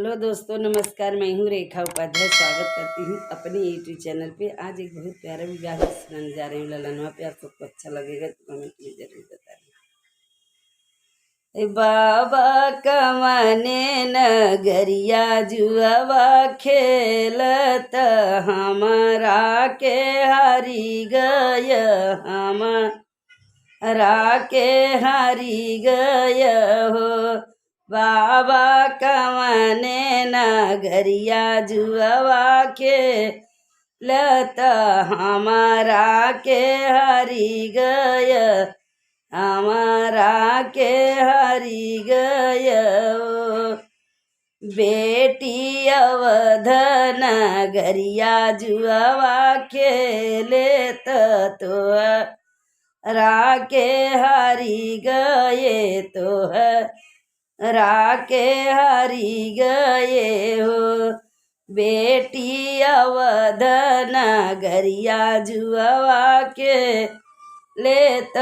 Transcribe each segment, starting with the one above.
Hello दोस्तों, नमस्कार। मैं हूँ रेखा उपाध्याय। स्वागत करती हूँ अपने यूट्यूब चैनल पे। आज एक बहुत प्यारा विवाह सुनाने जा रही हूँ ललनवा पे। आप सबको अच्छा लगेगा तो कमेंट में जरूर बताना। बाबा कमने नगरिया जुआवा खेलत हमरा के हरि गय, हमरा के हरि गय हो। बाबा कमने नगरिया जुआवा खेलत हमरा के हरि गय, हमरा के हरि गय हो। बेटी अवध नगरिया जुआवा खेले तोहरा के हरि गए, तोहरा के हरि गए हो। बेटी अवध नगरिया जुआवा के लेत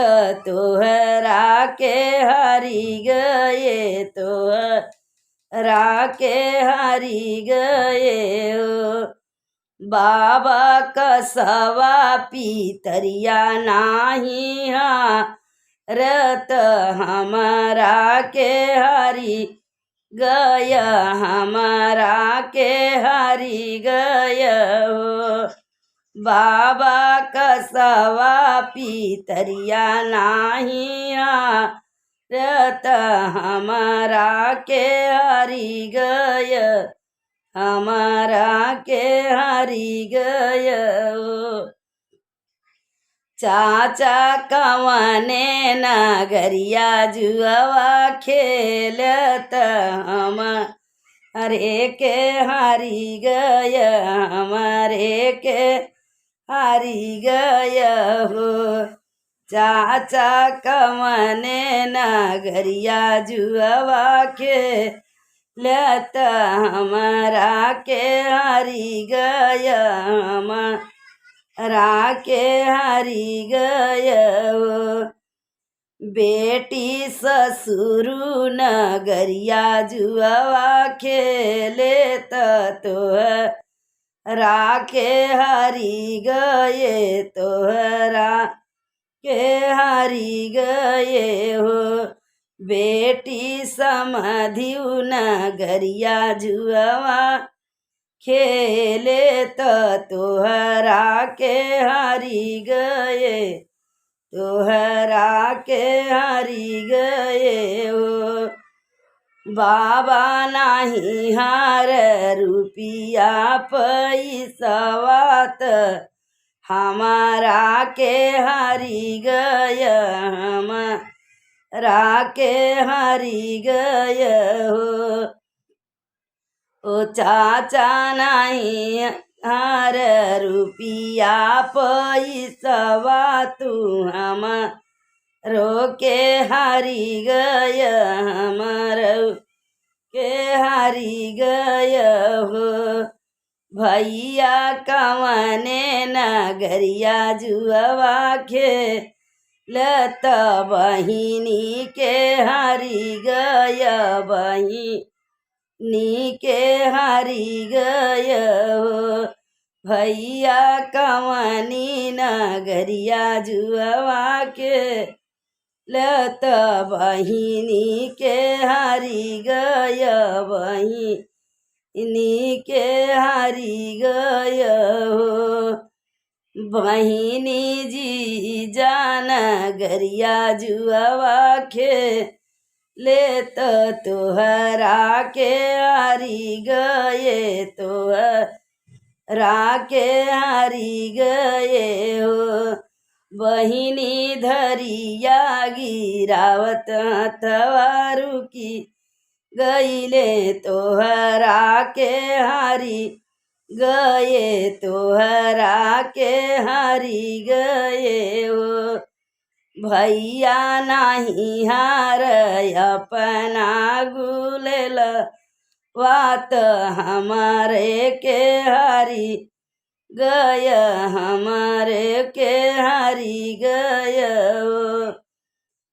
तोहरा के हरि गए, तोहरा के हरि गए हो। बाबा कसवा पीतरिया नाही रत हमरा के हरि गय, हमरा के हरि गय हो। बाबा कसवा पीतरिया नाही रत हमरा के हरि गय, हमरा के हरि गय हो। चाचा कवने नगरिया जुआवा खेलत हमरे के हरि गय, हमरे के हरि गय हो। चाचा कवने नगरिया जुआवा खेलत हमरा के हरि गय, हमरा के हरि गय हो। बेटी ससुरु नगरिया जुआवा खेले तोहरा के हरि गए, तोहरा के हरि गए हो। बेटी समधिउ नगरिया जुआवा खेले तोहरा के हरि गए, तोहरा के हरि गए हो। बाबा नाही हार रुपिया पैसवात हमारा के हरि गय, हमरा के हरि गय हो। ओ चाचा नाही हार रुपिया पैसवा तू हमरो के हरि गय, हमरो के हरि गय हो। भैया कवने नगरिया जुआवा खेलत बहिनी के हरि गय, बहिनी के हरि गय हो। भैया कवनी नगरिया जुआवा खेलत बहिनी के हरि गय, बहिनी के हरि गय हो। बहिनी जी नगरिया जुआवा खेले तोहरा के हरि गए, तोहरा के हरि गए हो। बहिनी धरिया गिरावत हथवारू की गईले तोहरा के हरि गए, तोहरा के हरि गए हो। भैया नाही हार अपना गुलेल वात हमारे के हरि गय, हमारे के हरि गय हो।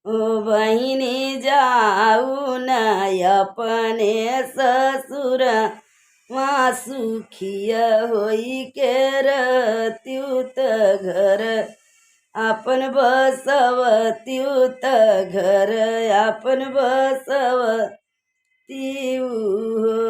ओ बहिनी जाऊ न अपने ससुर वहाँ सुखिया होई के रत्युत घर आपन बसवत्युत घर आपन बसवती हो